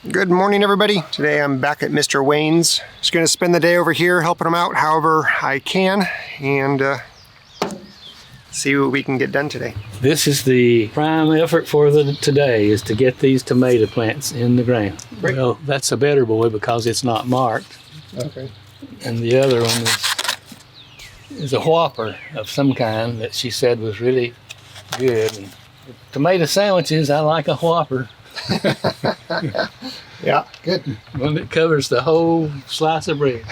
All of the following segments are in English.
Good morning, everybody. Today I'm back at Mr. Wayne's. Just going to spend the day over here helping him out however I can and see what we can get done today. This is the prime effort for today, is to get these tomato plants in the ground. Great. Well, that's a better boy because it's not marked. Okay. And the other one is a whopper of some kind that she said was really good. And tomato sandwiches, I like a whopper. Yeah, good. One that covers the whole slice of bread.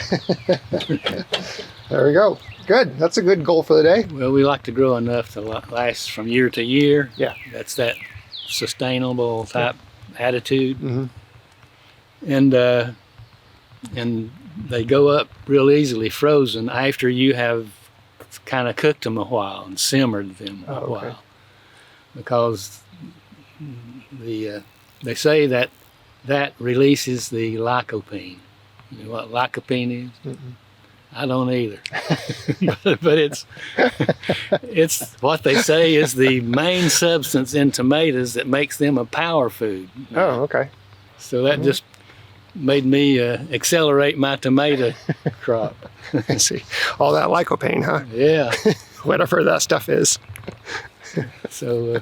There we go. Good. That's a good goal for the day. Well, we like to grow enough to last from year to year. Yeah. That's that sustainable type attitude. Mm-hmm. And they go up real easily frozen after you have kind of cooked them a while and simmered them a while. Because they say that releases the lycopene. You know what lycopene is? Mm-mm. I don't either. but it's what they say is the main substance in tomatoes that makes them a power food. Oh, okay. So that just made me accelerate my tomato crop. See, all that lycopene, huh? Yeah. Whatever that stuff is. So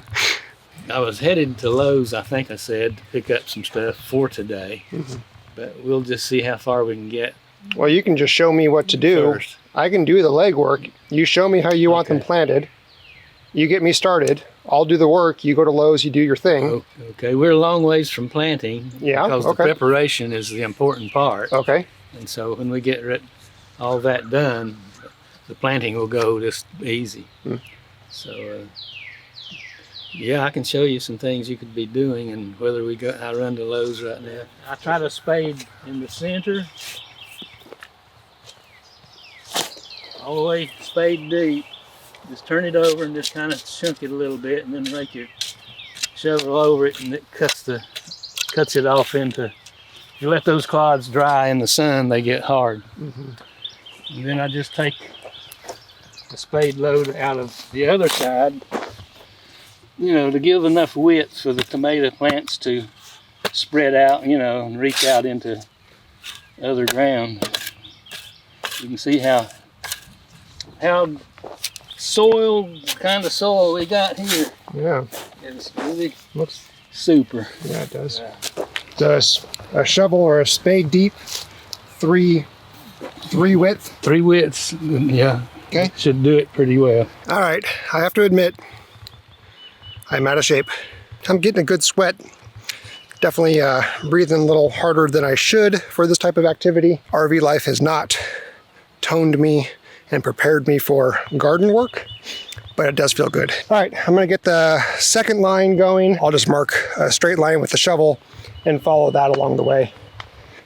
I was headed to Lowe's, I think I said, to pick up some stuff for today. Mm-hmm. But we'll just see how far we can get. Well, you can just show me what to do. First. I can do the legwork. You show me how you want them planted. You get me started. I'll do the work. You go to Lowe's, you do your thing. Okay, we're a long ways from planting. Yeah, because the preparation is the important part. Okay. And so when we get all that done, the planting will go just easy. Hmm. So, yeah, I can show you some things you could be doing and whether I run to Lowe's right now. I try to spade in the center, all the way spade deep. Just turn it over and just kind of chunk it a little bit and then make your shovel over it, and it cuts it off into, if you let those clods dry in the sun, they get hard. Mm-hmm. And then I just take the spade load out of the other side, to give enough width for the tomato plants to spread out, and reach out into other ground. You can see how kind of soil we got here. Yeah. It's really looks super. Yeah, it does. Does a shovel or a spade deep, three width? 3 widths, yeah. Okay. Should do it pretty well. All right, I have to admit, I'm out of shape. I'm getting a good sweat. Definitely breathing a little harder than I should for this type of activity. RV life has not toned me and prepared me for garden work, but it does feel good. All right, I'm gonna get the second line going. I'll just mark a straight line with the shovel and follow that along the way.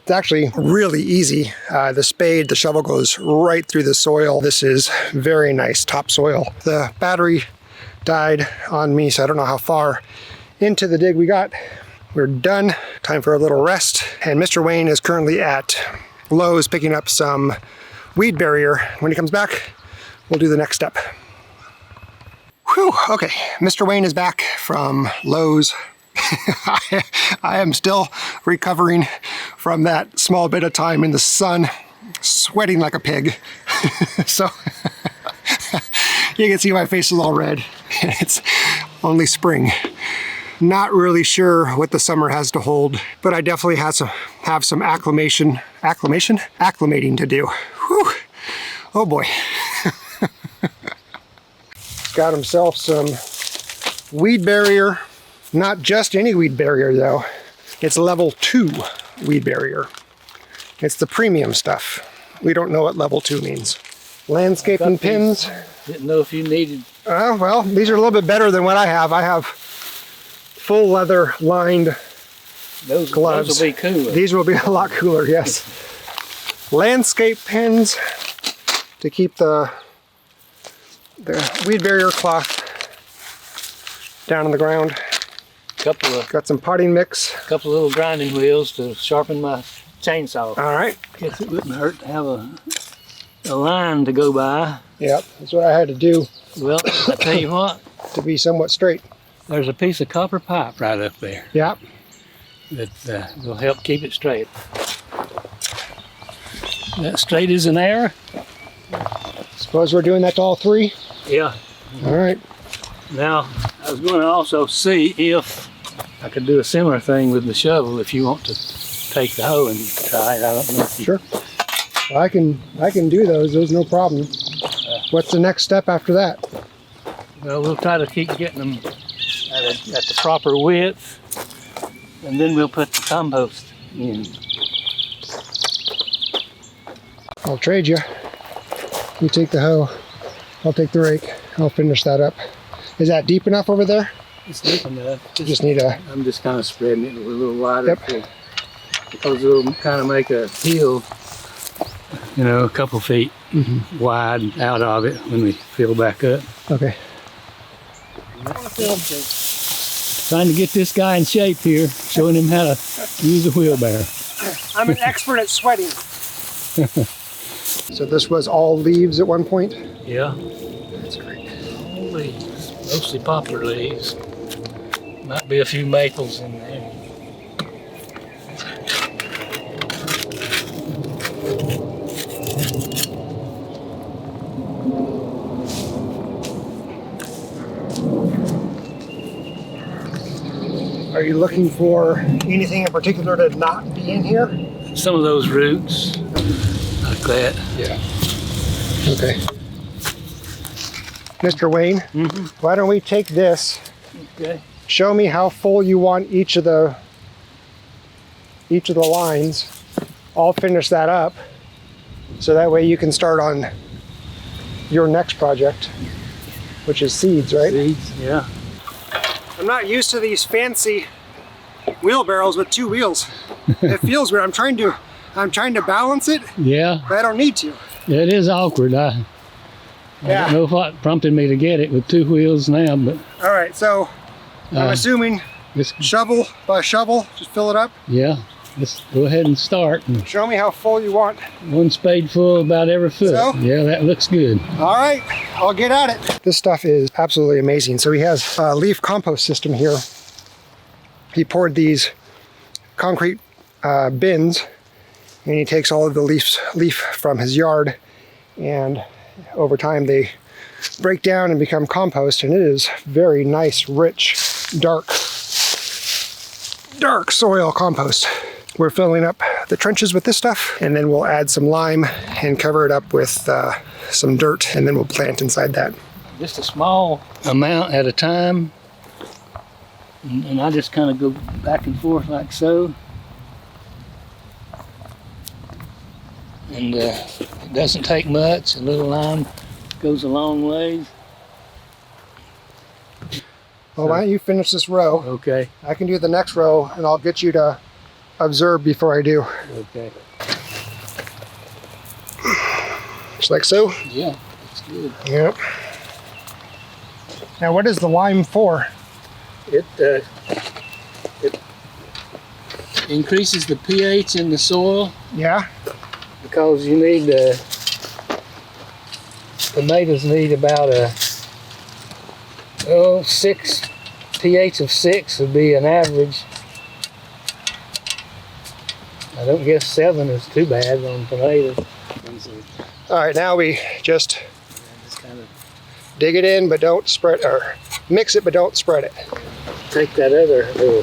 It's actually really easy. The spade, the shovel goes right through the soil. This is very nice topsoil. The battery died on me, so I don't know how far into the dig we got. We're done, time for a little rest. And Mr. Wayne is currently at Lowe's picking up some weed barrier. When he comes back, we'll do the next step. Whew, okay, Mr. Wayne is back from Lowe's. I am still recovering from that small bit of time in the sun, sweating like a pig. So you can see my face is all red. It's only spring. Not really sure what the summer has to hold, but I definitely have some acclimating to do. Whew. Oh boy. Got himself some weed barrier. Not just any weed barrier though. It's level 2 weed barrier. It's the premium stuff. We don't know what level 2 means. Landscaping pins. Didn't know if you needed. Well, these are a little bit better than what I have. I have full leather lined gloves. Those will be cooler. These will be a lot cooler, yes. Landscape pins to keep the weed barrier cloth down on the ground. Got some potting mix. A couple of little grinding wheels to sharpen my chainsaw. All right. Guess it wouldn't hurt to have a line to go by. Yep, that's what I had to do. Well, I tell you what. To be somewhat straight. There's a piece of copper pipe right up there. Yep. that will help keep it straight. That straight as an arrow? Suppose we're doing that to all three? Yeah. All right. Now, I was going to also see if I could do a similar thing with the shovel if you want to take the hoe and try it. I don't know if you... Sure. Well, I can do those. There's no problem. What's the next step after that? Well, we'll try to keep getting them at the proper width, and then we'll put the compost in. I'll trade you. You take the hoe. I'll take the rake. I'll finish that up. Is that deep enough over there? It's deep enough. Just need a... I'm just kind of spreading it a little wider. Yep. Because it'll kind of make a hill, you know, a couple feet wide out of it when we fill back up. Okay. Trying to get this guy in shape here, showing him how to use a wheelbarrow. I'm an expert at sweating. So this was all leaves at one point? Yeah. That's great. All leaves, mostly poplar leaves. Might be a few maples in there. Are you looking for anything in particular to not be in here? Some of those roots, like that. Yeah. Okay. Mr. Wayne, why don't we take this, Okay. show me how full you want each of the lines. I'll finish that up, so that way you can start on your next project, which is seeds, right? Seeds, yeah. I'm not used to these fancy wheelbarrows with two wheels. It feels weird. I'm trying to balance it, Yeah, but I don't need to. it is awkward. I don't know what prompted me to get it with two wheels now, but All right, so I'm assuming this, shovel by shovel, just fill it up. yeah, let's go ahead and start. Show me how full you want. One spade full about every foot. So? Yeah, that looks good. All right, I'll get at it. This stuff is absolutely amazing. So he has a leaf compost system here. He poured these concrete bins, and he takes all of the leaf from his yard, and over time they break down and become compost, and it is very nice, rich, dark soil compost. We're filling up the trenches with this stuff, and then we'll add some lime and cover it up with some dirt, and then we'll plant inside that. Just a small amount at a time, and I just kind of go back and forth like so. And it doesn't take much. A little lime goes a long ways. Well, why don't you finish this row? Okay. I can do the next row, and I'll get you to observe before I do. Okay. Just like so? Yeah, that's good. Yep. Now, what is the lime for? It increases the pH in the soil Yeah? because you need tomatoes need about a 6 pH of 6 would be an average. I don't guess 7 is too bad on tomatoes. All right, now we just Kind of dig it in, but don't spread, or mix it, but don't spread it. take that other little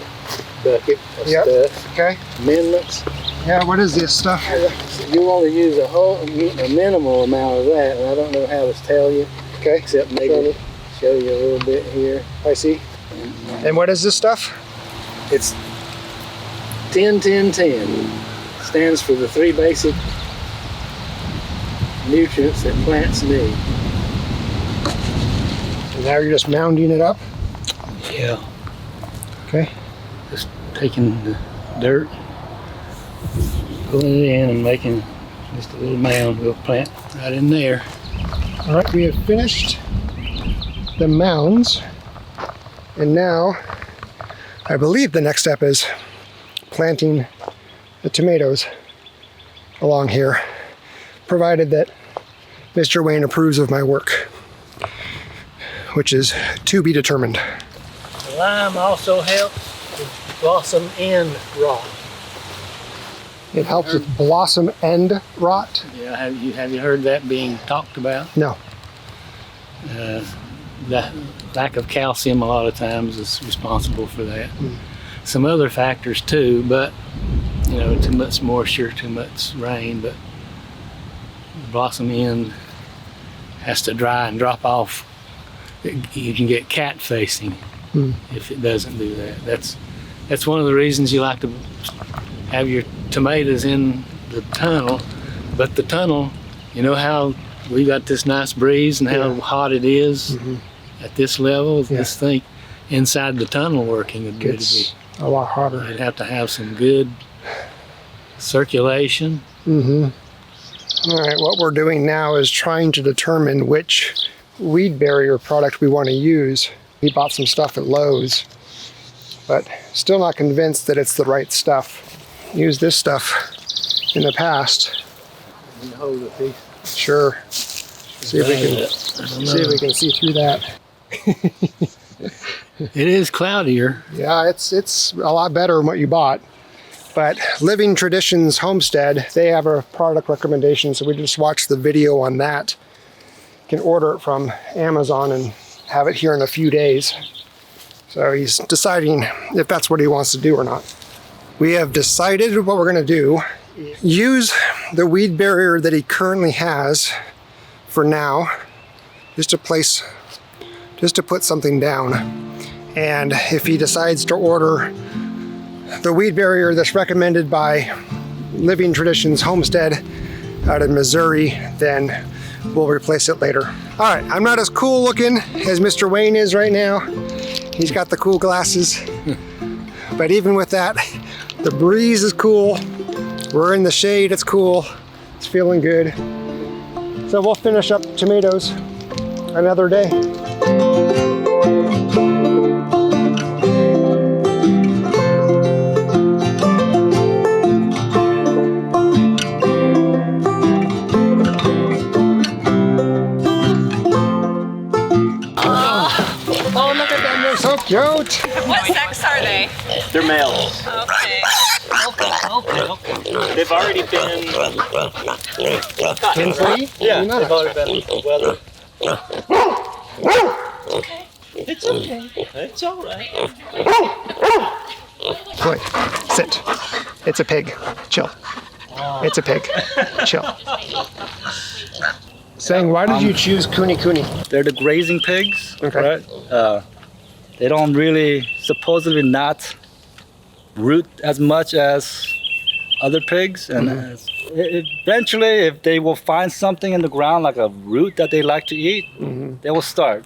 bucket of stuff. Okay. Amendments. Yeah, what is this stuff? You want to use a minimal amount of that, and I don't know how to tell you. Okay. Except maybe show you a little bit here. I see. And what is this stuff? It's 10-10-10. Stands for the 3 basic nutrients that plants need. And now you're just mounding it up? Yeah. Okay. Just taking the dirt, pulling it in, and making just a little mound. We'll plant right in there. All right, we have finished the mounds, and now I believe the next step is planting the tomatoes along here, provided that Mr. Wayne approves of my work, which is to be determined. The lime also helps with blossom end rot. It helps with blossom end rot? Yeah, have you heard that being talked about? No. The lack of calcium a lot of times is responsible for that. Some other factors too, but you know, too much moisture, too much rain, but the blossom end has to dry and drop off. You can get cat facing if it doesn't do that. That's one of the reasons you like to have your tomatoes in the tunnel, but the tunnel, you know how we got this nice breeze and how hot it is at this level. This thing inside the tunnel working would be a lot hotter. You'd have to have some good circulation. All right, what we're doing now is trying to determine which weed barrier product we want to use. We bought some stuff at Lowe's, but still not convinced that it's the right stuff. Used this stuff in the past. Can you hold a piece? Sure. See if we can see through that. It is cloudier. Yeah, it's a lot better than what you bought. But Living Traditions Homestead, they have a product recommendation, so we just watched the video on that. You can order it from Amazon and have it here in a few days. So he's deciding if that's what he wants to do or not. We have decided what we're going to do. Use the weed barrier that he currently has for now, just to put something down. And if he decides to order the weed barrier that's recommended by Living Traditions Homestead out of Missouri, then we'll replace it later. All right, I'm not as cool looking as Mr. Wayne is right now. He's got the cool glasses. But even with that, the breeze is cool. We're in the shade, it's cool. It's feeling good. So we'll finish up tomatoes another day. Oh, look at them, they're so cute. What sex are they? They're males. Okay. They've already been In free? Yeah, Maybe not. they've already been weathered. Okay. It's okay. It's all right. Wait, sit. It's a pig. Chill. It's a pig. Chill. Saying, why did you choose Kuni Kuni? They're the grazing pigs, Okay. right? They don't really, supposedly not root as much as other pigs. And eventually, if they will find something in the ground, like a root that they like to eat, they will start.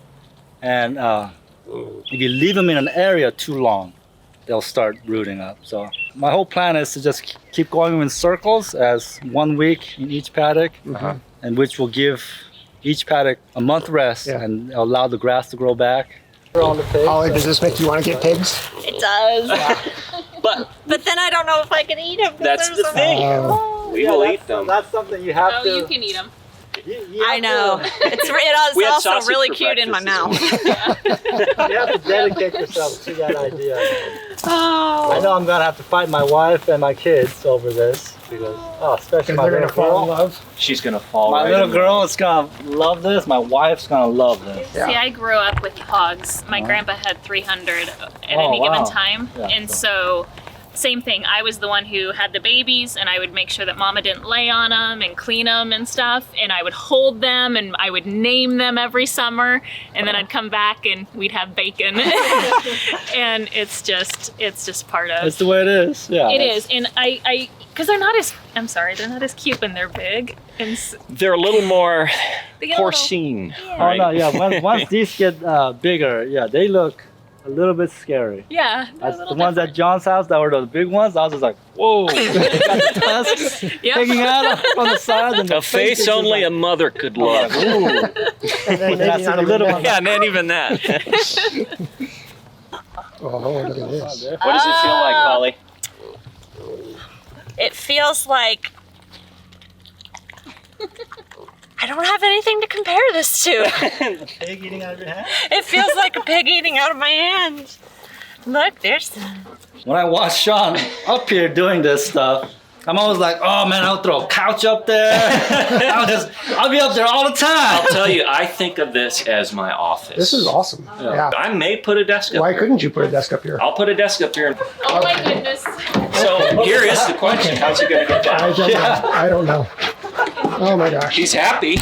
And if you leave them in an area too long, they'll start rooting up. So my whole plan is to just keep going in circles as 1 week in each paddock, and which will give each paddock a month rest and allow the grass to grow back. On the pigs. Holly, does this make you want to get pigs? It does. But then I don't know if I can eat them. That's the thing. We will eat them. That's something you have to. Oh, you can eat them. You I have know. We had also sausage really for cute in my mouth. breakfast You have to dedicate yourself to that idea. Oh. I know I'm gonna have to fight my wife and my kids over this because, especially my They're little gonna fall in girl. love. She's gonna fall My right little in girl is gonna love this. My wife's gonna love this. Yeah. See, I grew up with hogs. My grandpa had 300 at Oh, any given wow. time. Yeah, and so- so, same thing. I was the one who had the babies, and I would make sure that mama didn't lay on them and clean them and stuff. And I would hold them, and I would name them every summer. And then I'd come back, and we'd have bacon. And it's just part of. That's the way it is. Yeah. It is, and I, because they're not as cute when they're big, and They're a little more they get a little- porcine. Oh no, yeah. Once these get bigger, yeah, they look a little bit scary. Yeah, they're a As little the ones at John's house that were the big ones, I was just like, whoa, got the tusks Yep. hanging out on the sides. And A face only a mother could love. Ooh. And then And I maybe see not the even little that. ones. Yeah, not even that. Oh, look at this. What does it feel like, Holly? It feels like I don't have anything to compare this to. Pig eating out of your hand? It feels like a pig eating out of my hand. Look, there's. When I watch Sean up here doing this stuff, I'm always like, oh man, I'll throw a couch up there. I'll be up there all the time. I'll tell you, I think of this as my office. This is awesome. Yeah. I may put a desk up Why here. couldn't you put a desk up here? I'll put a desk up here. Oh my goodness. So here is the question. How's he going to get down? I don't know. Oh my gosh. He's happy.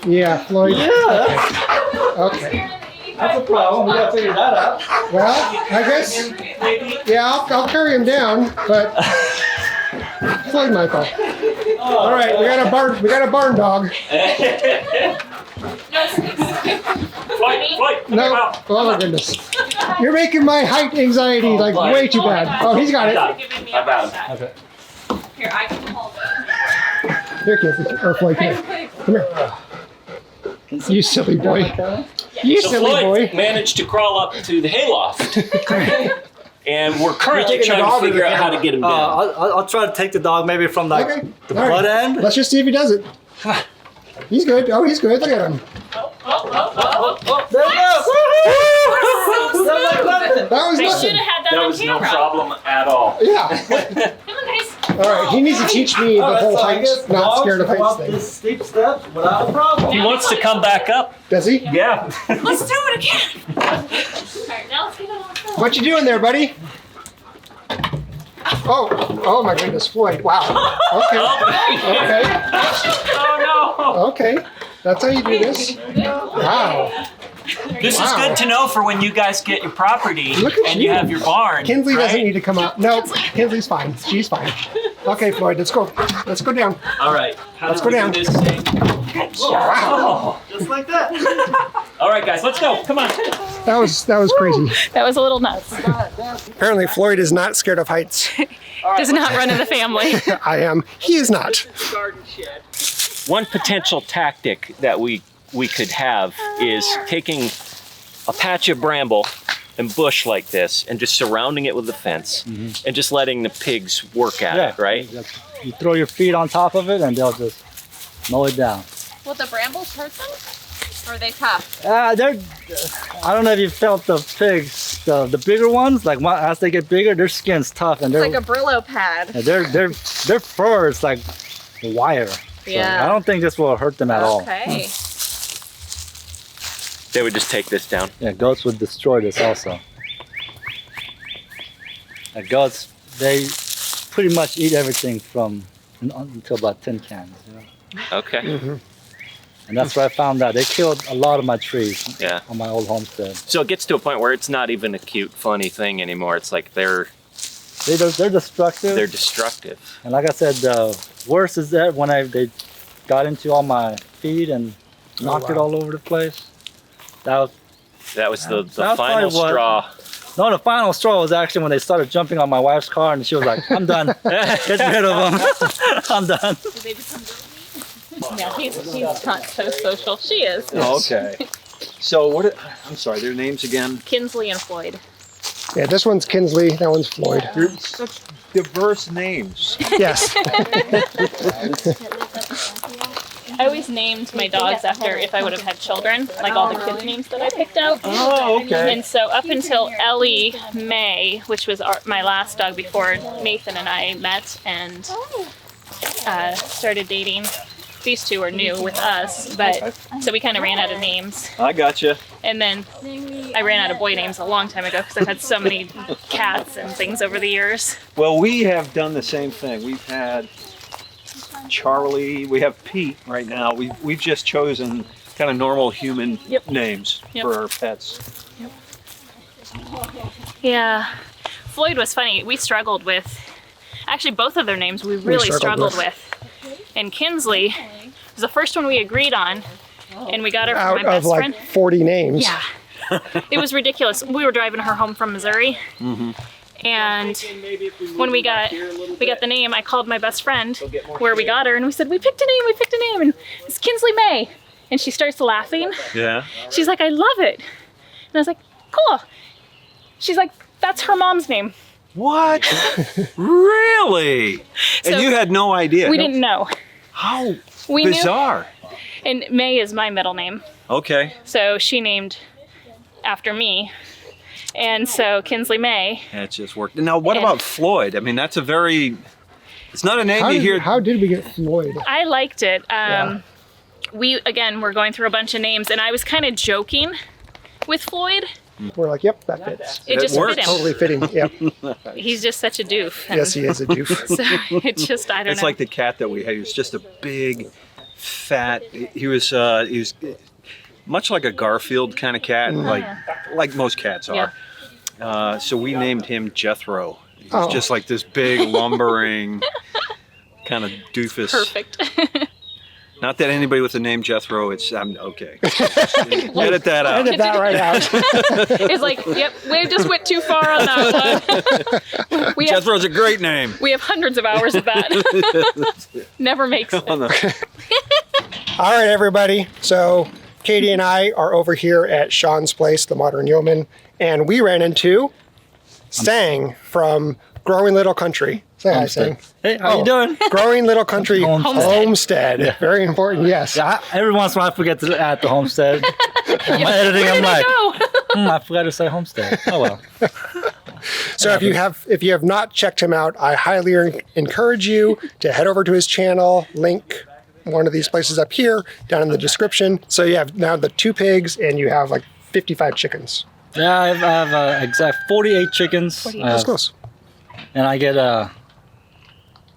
Yeah, Floyd. Yeah, Okay. that's a problem. We gotta figure that out. Well, I guess. Yeah, I'll carry him down, but Floyd might go. All right, we got a barn dog. No, oh my goodness. You're making my height anxiety like way too bad. Oh, he's got it. I got him. Okay. Here, I can hold it. Here, Kinsey. Or Floyd, come here. Come here. You silly boy. You So silly Floyd boy. managed to crawl up to the hayloft. And we're currently taking the trying dog to or the figure out how to camera? get him down. I'll try to take the dog maybe from like Okay. the All right. butt end. Let's just see if he does it. He's good. Oh, he's good. Look at him. There we go. That was I should nothing. have had that That on was no camera. problem at all. Yeah. Come on, guys. All right. He needs to teach me the whole height, not scared of heights thing. This steep steps without a problem. He wants to come back up. Does he? Yeah. Let's do it again. Alright, now let's get it on film. What you doing there, buddy? Oh my goodness, Floyd. Wow. Okay. Okay. Oh Okay. That's how you do this. Wow. This is Wow. good to know for when you guys get your property Look at and you. you have your barn. Kinsley doesn't right? need to come out. No, Kinsley's fine. She's fine. Okay, Floyd, let's go. Let's go down. All right. Let's do go we down. do this thing? Wow. Just like that. All right, guys, let's go. Come on. That was crazy. That was a little nuts. Apparently, Floyd is not scared of heights. Does not run in the family. I am. He is not. One potential tactic that we could have is taking a patch of bramble and bush like this and just surrounding it with a fence and just letting the pigs work at it, right? You throw your feet on top of it and they'll just mow it down. Will the brambles hurt them? Or are they tough? I don't know if you felt the pigs, the bigger ones. Like as they get bigger, their skin's tough and It's like a Brillo pad. their fur is like wire. So Yeah. I don't think this will hurt them at all. Okay. They would just take this down. Yeah, goats would destroy this also. Goats, they pretty much eat everything from until about tin cans. You know? Okay. And that's where I found out. They killed a lot of my trees Yeah. on my old homestead. So it gets to a point where it's not even a cute, funny thing anymore. It's like they're They're destructive. destructive. And like I said, the worst is that when they got into all my feed and knocked it all over the place. That was the That's final probably what- straw. No, the final straw was actually when they started jumping on my wife's car and she was like, I'm done. Get rid of them. I'm done. Yeah, he's not so social. She is. Oh, okay. So I'm sorry, their names again? Kinsley and Floyd. Yeah, this one's Kinsley. That one's Floyd. They're such diverse names. Yes. I always named my dogs after if I would have had children, like all the kids' names that I picked out. Oh, okay. And so up until Ellie Mae, which was my last dog before Nathan and I met and started dating, these two are new with us, but so we kind of ran out of names. I gotcha. And then I ran out of boy names a long time ago because I've had so many cats and things over the years. Well, we have done the same thing. We've had Charlie, we have Pete right now. We've just chosen kind of normal human names for our pets. Yeah. Floyd was funny. We struggled with, actually both of their names we really struggled with. And Kinsley was the first one we agreed on, and we got her from my Out of best like friend. 40 names. Yeah. It was ridiculous. We were driving her home from Missouri, and when we got the name, I called my best friend where we got her, and we said, we picked a name, and it's Kinsley Mae. And she starts laughing. Yeah. She's like, I love it. And I was like, cool. She's like, that's her mom's name. What? Really? So And you had no idea? We didn't know. How We knew. bizarre. And Mae is my middle name. Okay. So she named after me. And so Kinsley May. Yeah, it just worked. Now, what about Floyd? I mean, that's a very, it's not a name you hear. How did we get Floyd? I liked it. We're going through a bunch of names, and I was kind of joking with Floyd. We're like, yep, that fits. It just works. fit him. Totally fitting. Yep. He's just such a doof. Yes, he is a doof. So it's just, I don't It's know. like the cat that we had. He was just a big, fat. He was much like a Garfield kind of cat, like most cats are. So we named him Jethro. He's just like this big, lumbering kind of doofus. Perfect. Not that anybody with the name Jethro, I'm okay. Edit that out. Edit that right out. It's like, yep, we just went too far on that one. Jethro's a great name. We have hundreds of hours of that. Never makes sense. All right, everybody. So Katie and I are over here at Sean's place, the Modern Yeoman, and we ran into Sang from Growing Little Country. Say hi, Sang. Hey, how you doing? Growing Little Country Homestead. Homestead. Yeah. Very important, yes. Yeah, every once in a while I forget to add the homestead. On my editing, I'm like, I forgot to say homestead. Oh well. So if you have not checked him out, I highly encourage you to head over to his channel, link one of these places up here, down in the description. So you have now the 2 pigs and you have like 55 chickens. Yeah, I have exact 48 chickens. That's close. And I get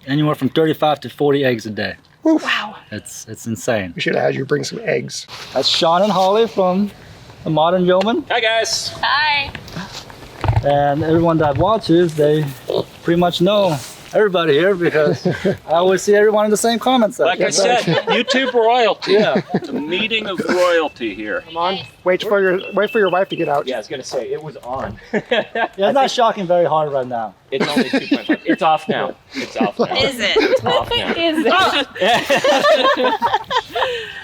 anywhere from 35 to 40 eggs a day. Oof. Wow. It's insane. We should have had you bring some eggs. That's Sean and Holly from the Modern Yeoman. Hi guys. Hi. And everyone that watches, they pretty much know everybody here because I always see everyone in the same comment section. Like I said, YouTube royalty. Yeah. The meeting of royalty here. Come on. Wait for your wife to get out. Yeah, I was gonna say it was on. Yeah, it's not shocking very hard right now. It's only 2.5. It's off now. It's off now. Is it? It's off now. Is it?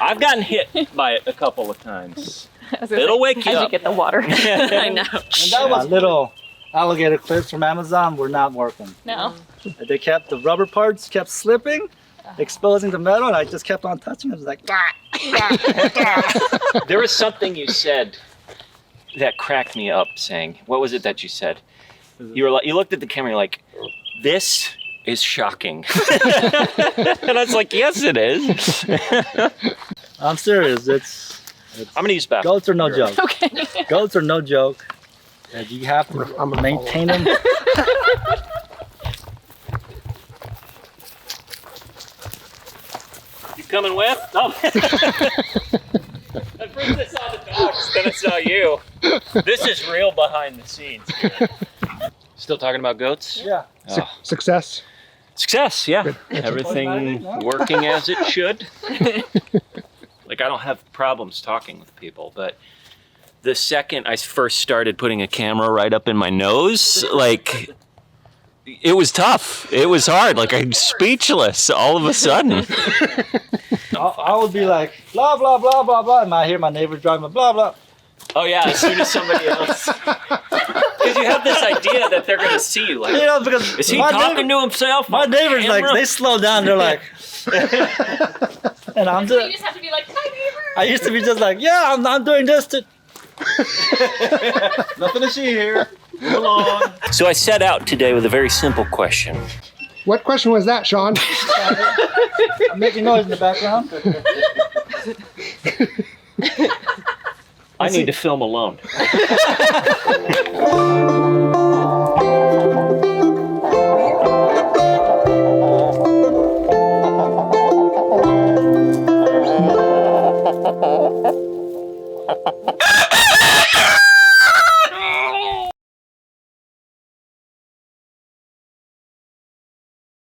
I've gotten hit by it a couple of times. It'll wake you How'd up. you get the water? I know. And that was little alligator clips from Amazon were not working. No. They kept, the rubber parts kept slipping, exposing the metal, and I just kept on touching it. It was like, There was something you said that cracked me up, saying, what was it that you said? You were like, you looked at the camera, you're like, this is shocking. And I was like, yes, it is. I'm serious. I'm gonna use bathroom. Goats are no joke. Okay. Goats are no joke. And you have to maintain them. You coming with? Oh. That brings us on the dogs, then it's not you. This is real behind the scenes here. Still talking about goats? Yeah. Success. Success, yeah. Good. Everything working as it should. Like, I don't have problems talking with people, but the second I first started putting a camera right up in my nose, like, it was tough. It was hard. Like, I'm speechless all of a sudden. I would be like, blah, blah, blah, blah, blah, and I hear my neighbors driving, blah, blah. Oh, yeah, as soon as somebody else. Because you have this idea that they're going to see you. Like, You know, because is he talking to himself? my neighbors, like, Camera? they slow down. They're like, and I'm So you just, just have to be like, hi, neighbor. I used to be just like, yeah, I'm doing this to. Nothing to see here. Move along. So I set out today with a very simple question. What question was that, Sean? I'm making noise in the background. I need to film alone.